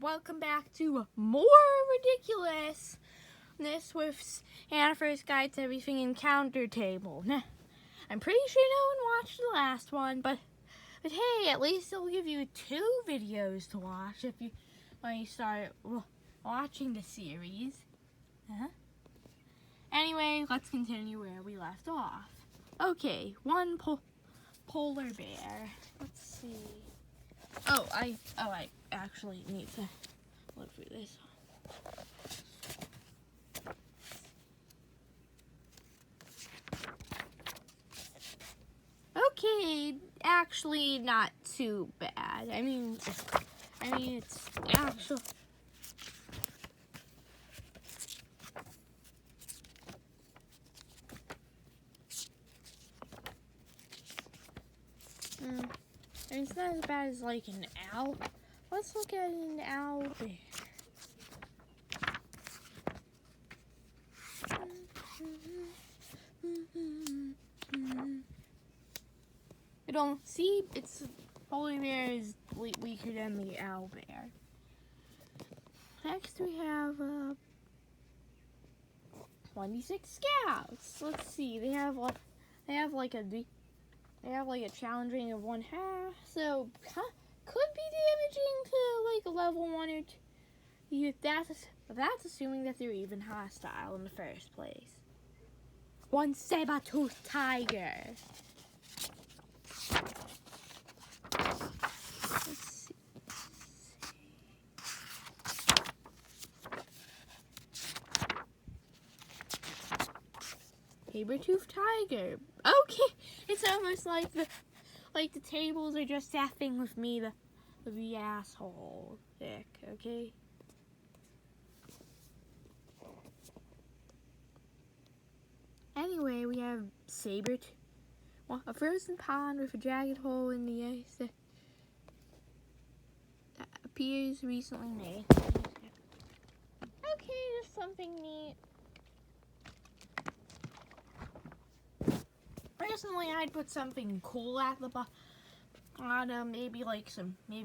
welcome back to more ridiculousness with Xanathat's Guide to Everything Encounter Table. Now, I'm pretty sure no one watched the last one, but hey, at least it'll give you 2 videos to watch when you start watching the series. Anyway, let's continue where we left off. Okay, one polar bear. Let's see. Oh, I actually need to look through this. Okay, actually not too bad. I mean it's actually it's not as bad as like an owl. Let's look at an owl bear. You don't see, it's polar bear is weaker than the owl bear. Next we have 26 scouts. Let's see, they have like a challenge rating of 1/2, so could be damaging to like a level 1 or 2. That's assuming that they're even hostile in the first place. 1 saber-toothed tiger. Let's see. Saber-toothed tiger. Okay, it's almost like the tables are just effing with me, the asshole dick. Okay. Anyway, we have a frozen pond with a jagged hole in the ice that appears recently made. Okay, just something neat. Personally, I'd put something cool at the bottom, maybe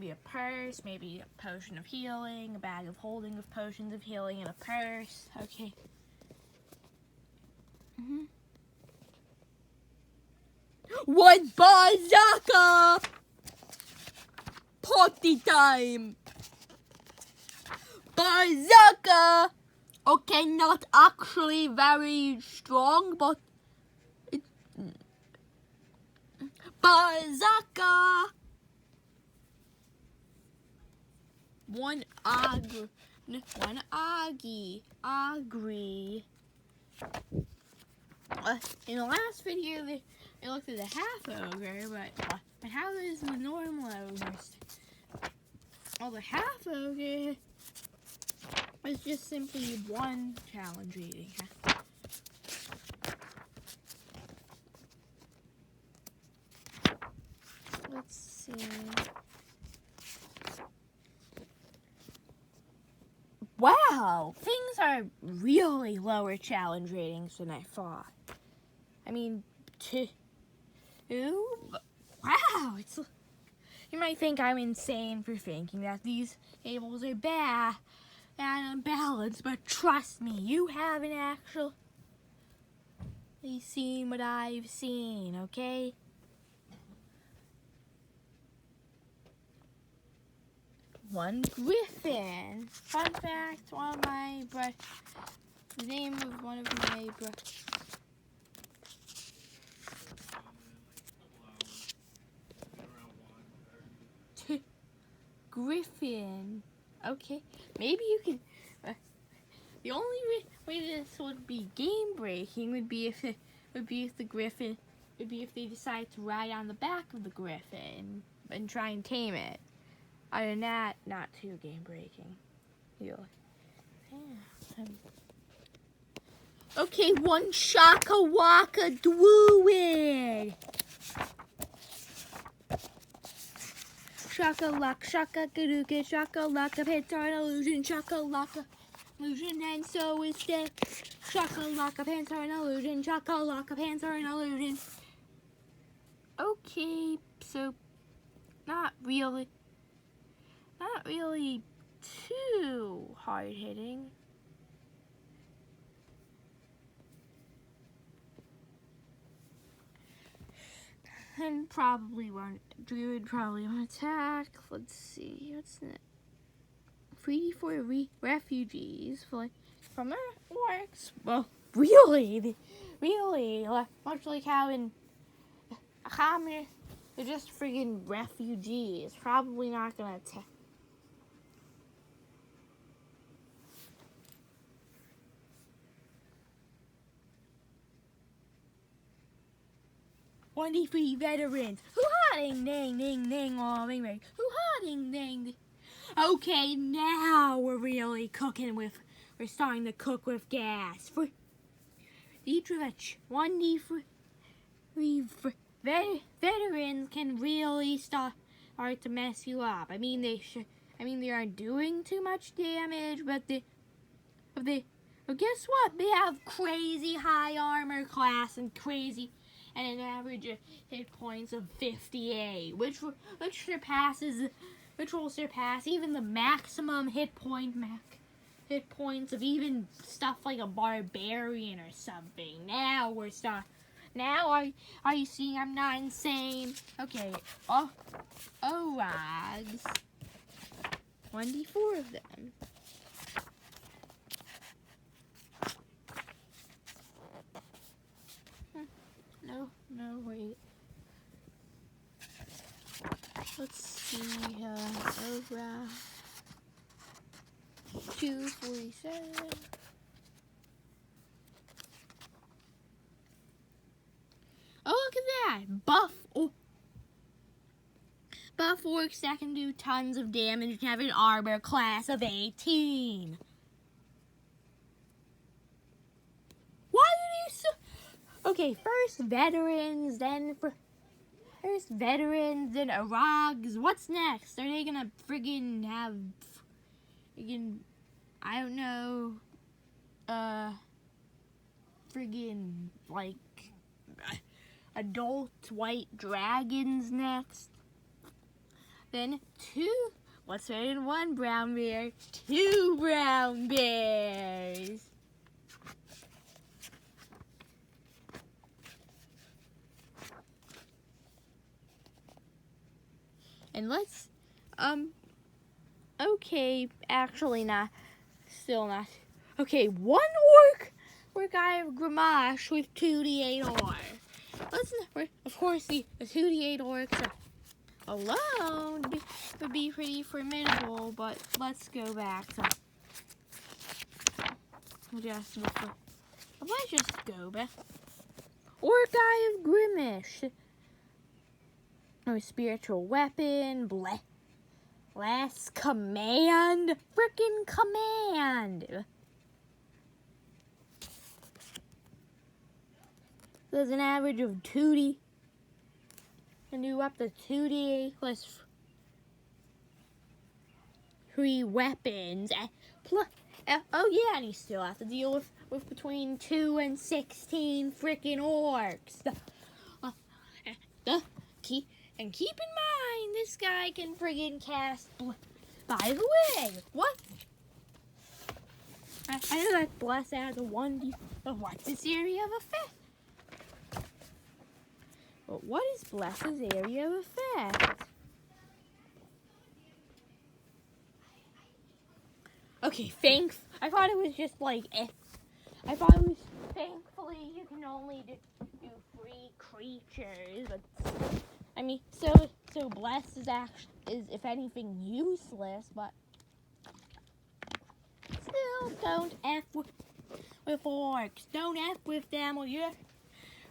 a purse, maybe a potion of healing, a bag of holding of potions of healing, and a purse. Okay. One bazooka! Party time! Bazooka! Okay, not actually very strong, but it's bazooka! One Aggie. In the last video, they looked at the half ogre, but how is the normal ogre? Well, the half ogre is just simply 1 challenge rating. Let's see. Wow, things are really lower challenge ratings than I thought. I mean, 2. Wow, you might think I'm insane for thinking that these tables are bad and unbalanced, but trust me, you haven't actually seen what I've seen, okay? One griffin. Fun fact, the name of one of my brothers. Griffin. Okay, maybe you can. The only way this would be game breaking would be if they decide to ride on the back of the griffin and try and tame it. Other than that, not too game breaking. Okay, 1 shaka waka druid. Shaka laka, shaka garuka, shaka laka, pants are an illusion, shaka laka, illusion, and so is death. Shaka laka, pants are an illusion, shaka laka, pants are an illusion. Okay, so not really too hard hitting. And Druid probably won't attack. Let's see, what's next? 3d4 refugees from the orcs. Well, really, much like how in a common, they're just friggin' refugees. Probably not gonna attack. One D3 veterans. Hoo-ha, ding, ding, ding, ding, oh, ring, ring. Hoo-ha, ding, ding, ding. Okay, now we're really cooking with, we're starting to cook with gas. For D3, 1D3 veterans can really start to mess you up. I mean, they aren't doing too much damage, but guess what? They have crazy high armor class and an average hit points of 58, which will surpass even the maximum hit points of even stuff like a barbarian or something. Now are you seeing I'm not insane? Okay, rags. 1d4 of them. No, wait. Let's see, 247. Oh, look at that! Buff orcs that can do tons of damage and have an armor class of 18. Okay, first veterans, then Arags. What's next? Are they gonna friggin' have I don't know, like adult white dragons next? Then what's better than one brown bear? 2 brown bears. And let's, okay, actually not, still not. Okay, 1 orc I have Gramash with 2d8 or. Of course, the 2d8 orcs alone would be pretty formidable, but let's go back to, let's just go back. Orc Eye of Grimish. No spiritual weapon, blast command, frickin' command. There's an average of 2d, and do up to 2d8 plus 3 weapons. Oh yeah, and you still have to deal with between 2 and 16 frickin' orcs. And keep in mind, this guy can friggin' cast. By the way, what? I know that bless adds a 1d, but what's its area of effect? But what is bless's area of effect? Okay, I thought it was just like I thought it was thankfully you can only do 3 creatures, but. I mean, so blessed is if anything useless, but still don't F with orcs. Don't F with them, or you're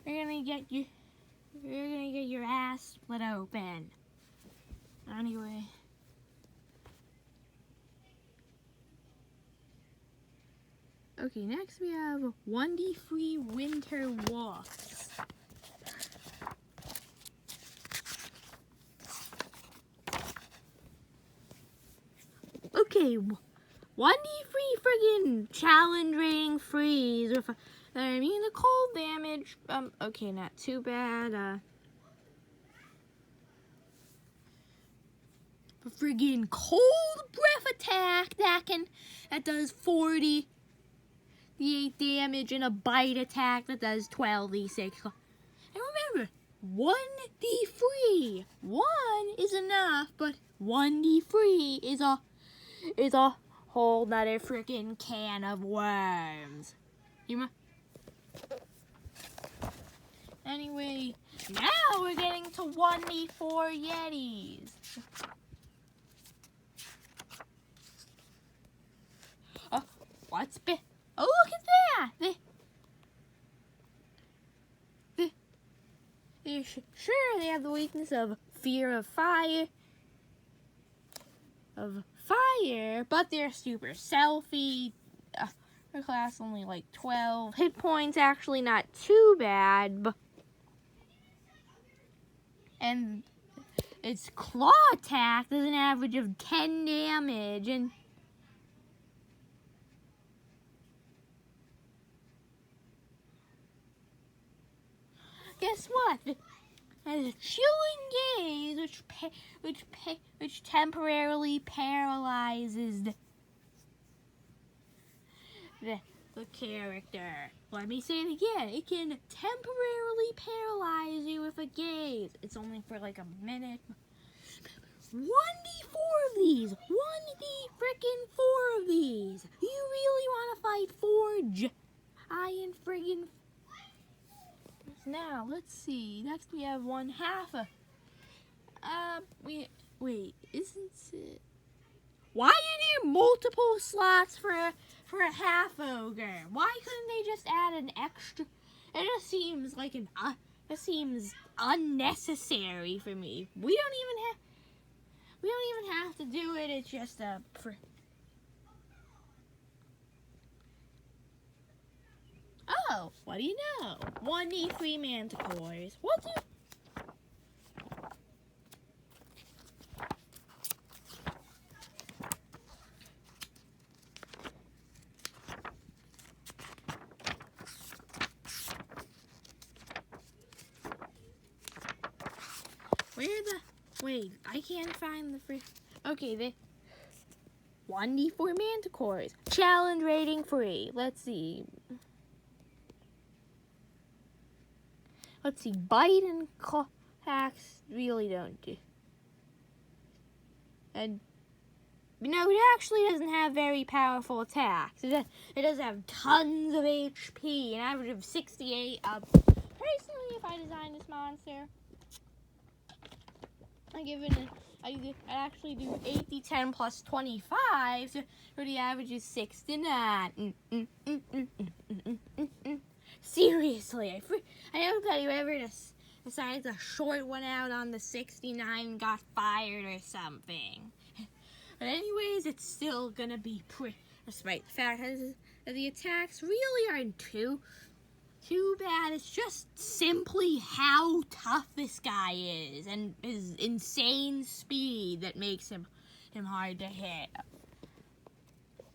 gonna get your ass split open. Anyway. Okay, next we have 1d3 winter wolves. Okay, 1d3 friggin' challenging freeze with the cold damage. Okay, not too bad. Friggin' cold breath attack that Kraken that does 48 damage, and a bite attack that does 12d6. And remember, 1d3. 1 is enough, but 1d3 is a whole nother freaking can of worms. Anyway, now we're getting to 1d4 Yetis. Oh, oh, look at that! Sure, they have the weakness of fear of fire, but they're super selfie. Their class only like 12 hit points, actually not too bad. And its claw attack does an average of 10 damage, and guess what? It has a chilling gaze, which temporarily paralyzes the character. Let me say it again. It can temporarily paralyze you with a gaze. It's only for like a minute. 1d4 of these. 1d frickin' 4 of these. You really want to fight 4 giant friggin'. Now, let's see. Next we have 1/2. Wait, isn't it? Why are there multiple slots for a half ogre? Why couldn't they just add an extra? It just seems like it seems unnecessary for me. We don't even have to do it. It's just a. Oh, what do you know? 1d3 manticores. What do? Wait, I can't find the free. Okay, the 1d4 manticores. Challenge rating 3. Let's see. Bite and claw attacks really don't do. And it actually doesn't have very powerful attacks. It does have tons of HP, an average of 68. Personally, if I designed this monster, I'd actually do 8d10 plus 25, so the average is 69. Seriously, I hope that whoever decided to short one out on the 69 got fired or something. But anyways, it's still gonna be despite the fact that the attacks really aren't too bad. It's just simply how tough this guy is and his insane speed that makes him hard to hit.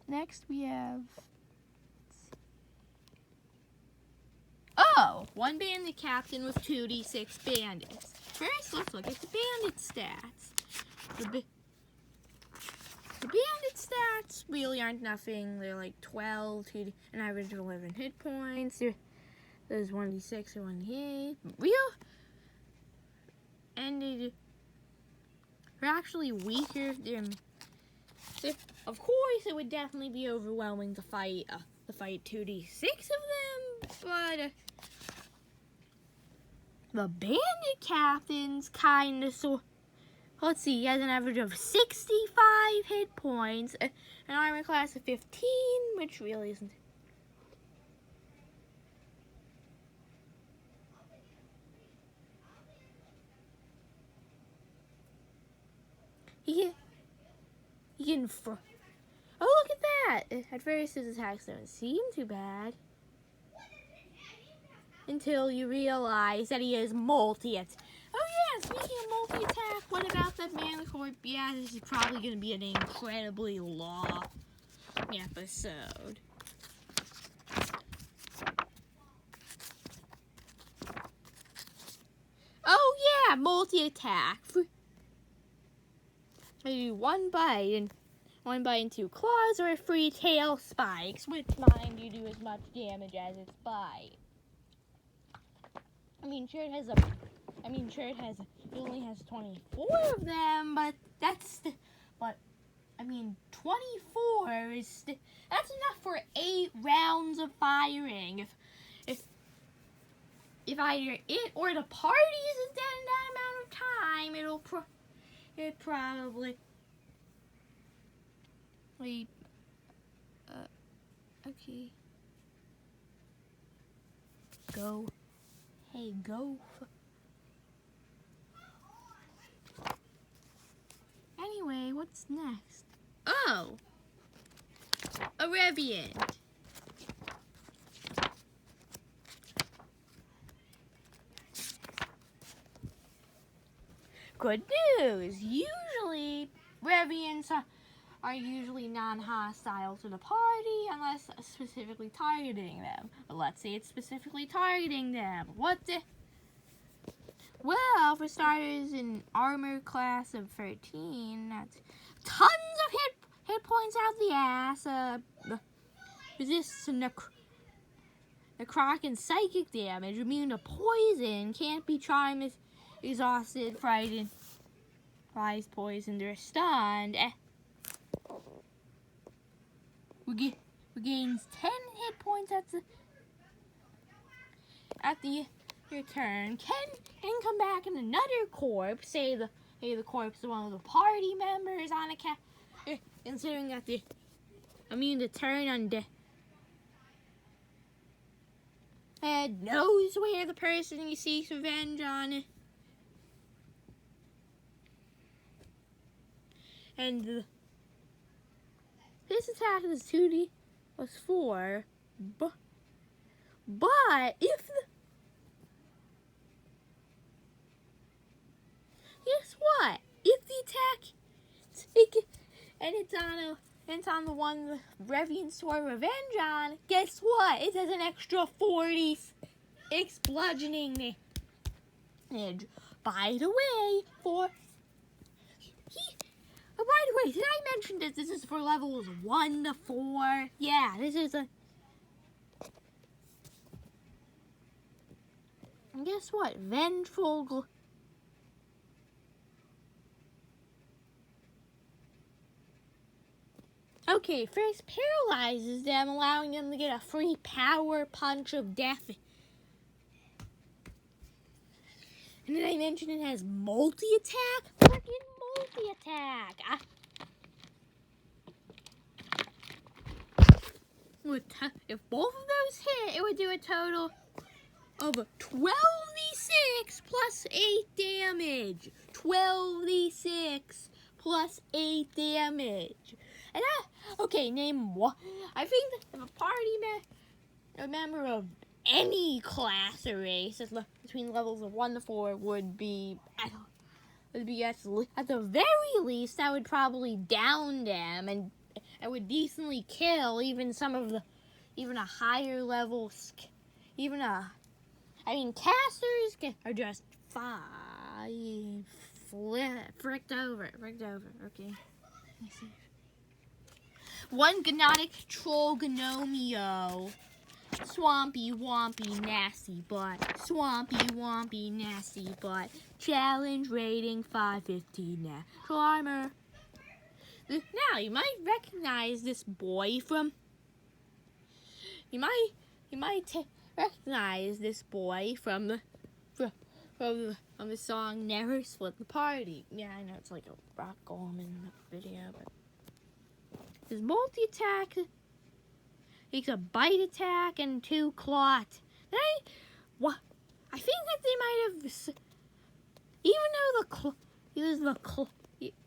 Next we have one bandit captain with 2d6 bandits. First, let's look at the bandit stats. The bandit stats really aren't nothing. They're like 12, an average of 11 hit points. There's 1d6 or 1d8. And they're actually weaker. Of course, it would definitely be overwhelming to fight 2d6 of them, but the bandit captain's kind of let's see, he has an average of 65 hit points, an armor class of 15, which really isn't. He can oh, look at that! At first his attacks don't seem too bad, until you realize that he is multi-attack. Oh yeah, speaking of multi-attack, what about that Manicore? Yeah, this is probably going to be an incredibly long episode. Oh yeah, multi-attack. I do one bite and 1 bite and 2 claws, or 3 tail spikes, which, mind you, do as much damage as its bite. I mean, sure it only has 24 of them, but I mean, 24 that's enough for 8 rounds of firing. If either it or the party isn't dead in that amount of time, it probably. Wait. Okay. Go. Hey, go. Anyway, what's next? Oh! A Revenant. Good news! Usually, Revenants are usually non-hostile to the party unless specifically targeting them. But let's say it's specifically targeting them. What the? Well, for starters, an armor class of 13, that's tons of hit points out the ass. Resists necrotic and psychic damage, immune to poison, can't be charmed, exhausted, frightened, rise, poisoned, or stunned. Regains 10 hit points at your turn. Can come back in another corpse. Say the corpse of one of the party members on account. Considering that the immune to turn undead. And knows where the person you seek revenge on. And this attack is 2d plus 4, but if guess what? If the attack it's on the one the Revenant swore revenge on, guess what? It has an extra 40 bludgeoning damage. By the way, did I mention that this is for levels 1 to 4? Yeah, this is a. And guess what? Vengeful. Okay, first paralyzes them, allowing them to get a free power punch of death. And did I mention it has multi-attack? Freaking multi-attack! If both of those hit, it would do a total of 12d6 plus 8 damage. 12d6 plus 8 damage. And okay, name one. I think that if a party a member of any class or race between levels of 1 to 4 would be at the very least, that would probably down them and would decently kill even a higher level, casters are just fricked over, okay. Let's see. One Gnotic Troll Gnomio. Swampy, wompy, nasty butt. Swampy, wompy, nasty butt. Challenge rating 515 natural armor. Now, you might recognize this boy from. You might recognize this boy from the song "Never Split the Party." Yeah, I know it's like a rock Gorman video, but his multi-attack takes a bite attack and 2 claw. I think that they might have, even though the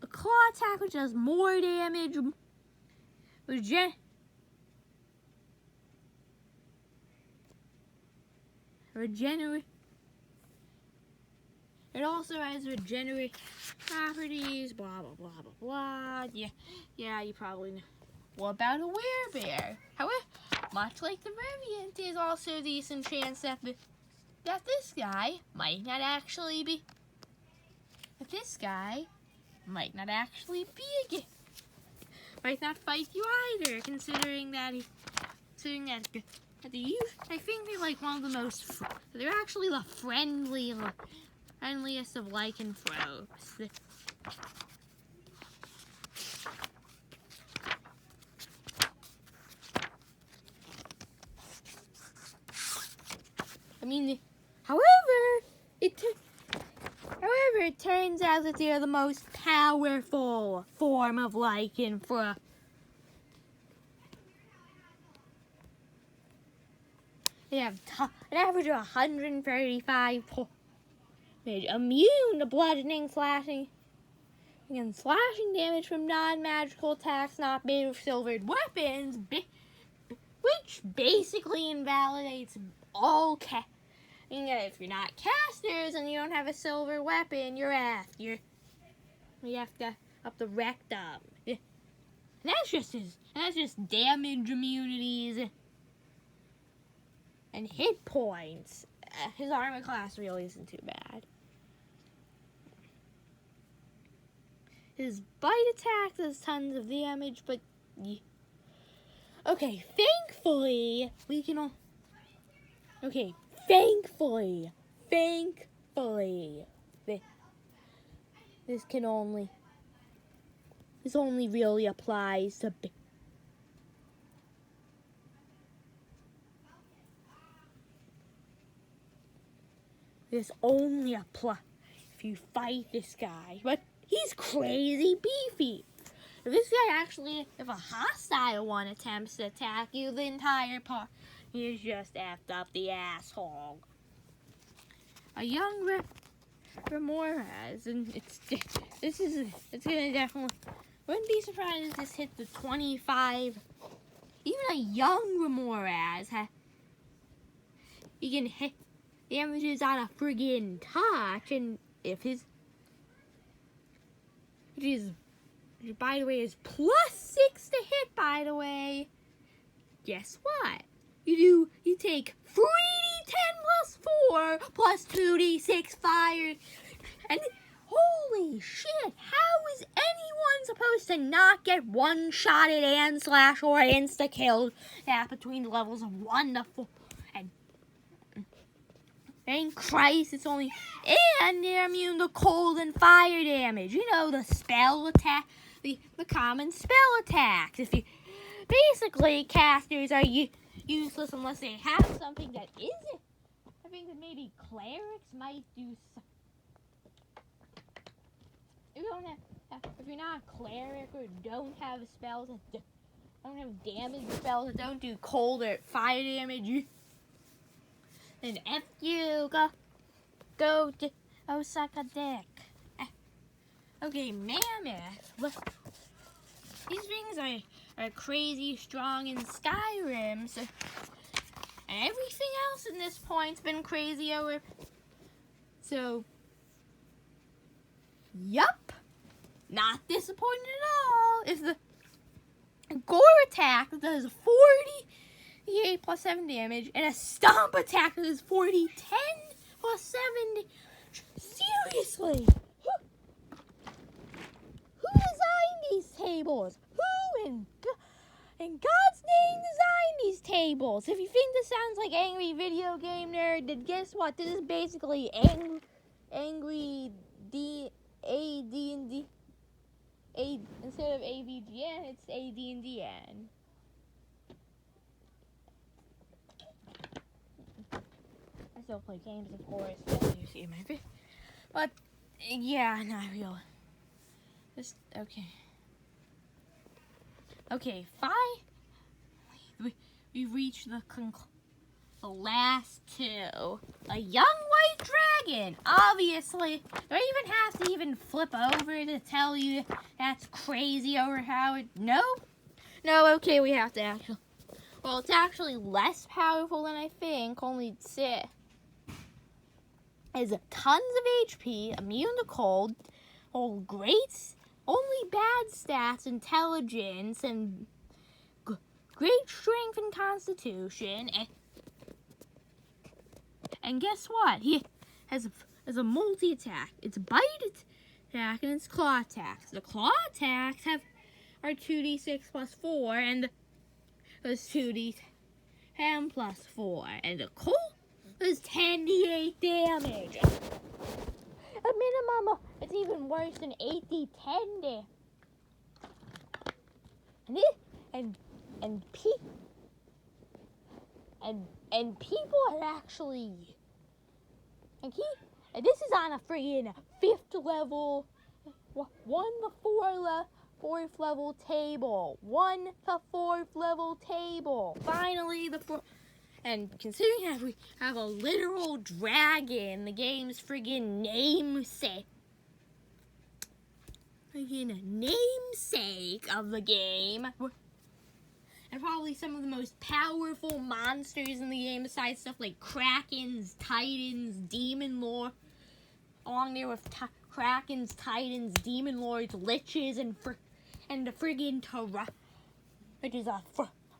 claw attack, which does more damage, regenerate. It also has regenerate properties, blah, blah, blah, blah, blah. Yeah, you probably know. What about a werebear? However, much like the Revenant, there's also a decent chance that this guy might not actually be. That this guy might not actually be might not fight you either, considering that I think they're like one of the most, they're actually the friendliest of lycanthropes. I mean, however, it turns out that they're the most powerful form of lycanthrope. They have an average of 135 damage, immune to bludgeoning, slashing, and slashing damage from non-magical attacks not made with silvered weapons, which basically invalidates all if you're not casters and you don't have a silver weapon, you're effed. You have to up the rectum. And that's just damage immunities and hit points. His armor class really isn't too bad. His bite attack does tons of damage, but okay, thankfully we can thankfully this only really applies to this only applies if you fight this guy, but he's crazy beefy. If a hostile one attempts to attack you, the entire party is just effed up the asshole. A young Ramirez, and it's gonna definitely, wouldn't be surprised if this hit the 25. Even a young Ramirez, he can hit damages on a friggin' touch, and if his, which is, by the way, is +6 to hit, by the way, guess what? You take 3d10 plus 4 plus 2d6 fire, and holy shit, how is anyone supposed to not get one-shotted and slash or insta-killed between the levels of 1 to 4? And thank Christ, it's only, and they're immune to cold and fire damage. You know, the spell attack, the common spell attacks. If you, basically, casters are useless unless they have something that isn't. I think that maybe clerics might do some. If you're not a cleric or don't have spells that don't have damage spells that don't do cold or fire damage, then F you, go to suck a dick. Okay, mammoth. Look, these things are crazy strong in Skyrim, so, and everything else in this point's been crazy over. So, yup, not disappointed at all. If the gore attack does 48 plus 7 damage, and a stomp attack that does 10 plus 7. Seriously, who designed these tables? Who in God's name designed these tables? If you think this sounds like Angry Video Game Nerd, then guess what? This is basically Angry D D&D. Instead of AVGN, it's AD&DN. I still play games, of course. You see my face. But yeah, not real. Just okay. Okay, we've reached the last two. A young white dragon. Obviously, do I even have to even flip over to tell you that's crazy overpowered? No, okay, we have to actually. Well, it's actually less powerful than I think. Only 6. Has tons of HP, immune to cold, great, only bad stats, intelligence, and great strength and constitution. And guess what? He has a multi-attack. It's bite attack and it's claw attacks. The claw attacks have are 2d6 plus 4, and was 2d10 plus 4, and the cold was 10d8 damage. A minimum of, it's even worse than 8d10 damage. And people are actually, and this is on a friggin' 5th level, 1 to 4th level table. 1 to 4th level table. Finally, and considering that we have a literal dragon, the game's friggin' namesake. Friggin' namesake of the game. And probably some of the most powerful monsters in the game, besides stuff like Krakens, Titans, Demon Lord, along there with Krakens, Titans, Demon Lords, Liches, and the friggin' which is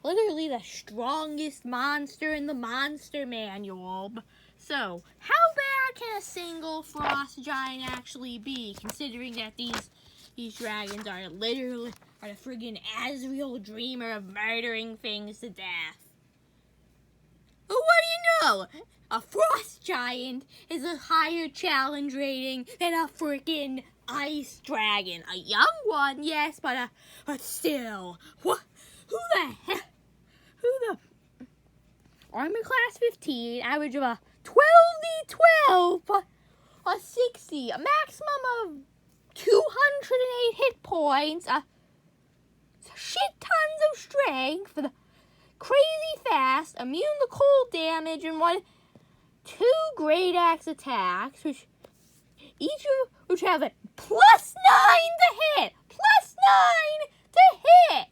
literally the strongest monster in the Monster Manual. So, how bad can a single Frost Giant actually be, considering that these dragons are literally the friggin' Azrael Dreamer of murdering things to death? But what do you know? A Frost Giant is a higher challenge rating than a freaking Ice Dragon. A young one, yes, but still. What? Who the Armor class 15, average of a 12d12 plus 60, a maximum of 208 hit points, shit tons of strength, crazy fast, immune to cold damage, and 2 great axe attacks, which have a +9 to hit. +9 to hit.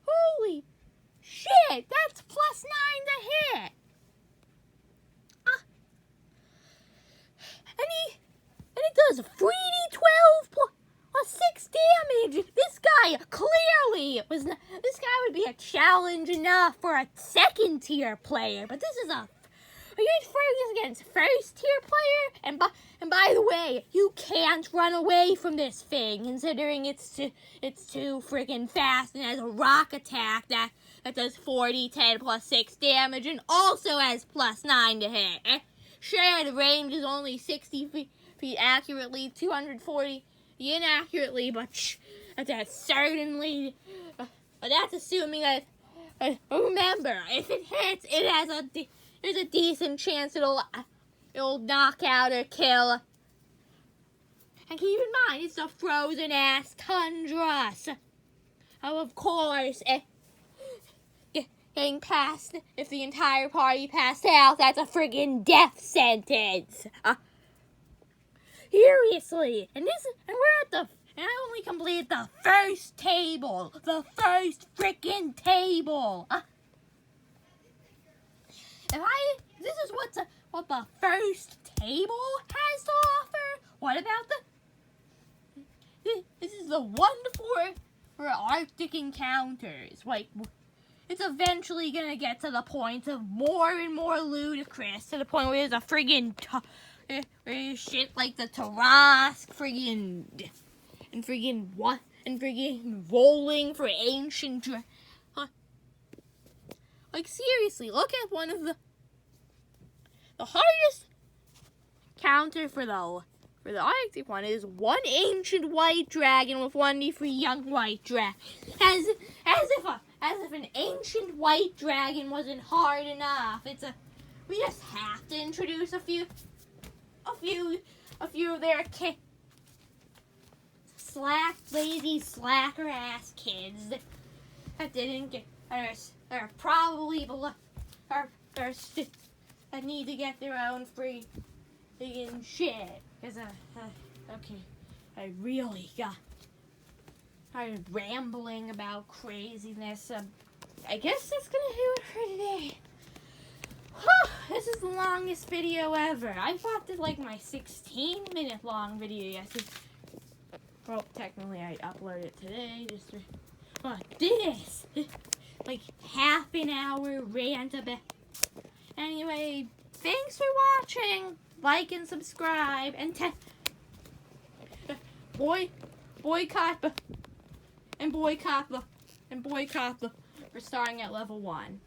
Holy shit! That's +9 to hit. And it does 3d12 plus 6 damage. This guy clearly would be a challenge enough for a 2nd tier player, but this is against 1st tier player, and by the way, you can't run away from this thing, considering it's too freaking fast and has a rock attack that does 4d10 plus 6 damage and also has +9 to hit. Sure, the range is only 60 feet accurately, 240 inaccurately, but that's certainly, but that's assuming that, remember, if it hits, it has there's a decent chance it'll knock out or kill. And keep in mind, it's a frozen-ass tundra. So, of course, getting past, if the entire party passed out, that's a friggin' death sentence. Seriously. And I only completed the first table. The first frickin' table. This is what the first table has to offer. What about this is the one for Arctic encounters. Like, it's eventually gonna get to the point of more and more ludicrous, to the point where there's a friggin' shit like the Tarask, friggin' rolling for ancient like, seriously, look at one of the hardest counter for the Arctic one is 1 ancient white dragon with 1d3 young white dragon. As if an ancient white dragon wasn't hard enough. We just have to introduce a few of their lazy slacker ass kids that didn't get, are probably below, that need to get their own free shit. Cause okay, I really started rambling about craziness. I guess that's gonna do it for today. This is the longest video ever. I thought this like my 16-minute long video yesterday. Well, technically I uploaded it today, but this, like half an hour rant about. Anyway, thanks for watching. Like and subscribe, and boycott the for starting at level 1.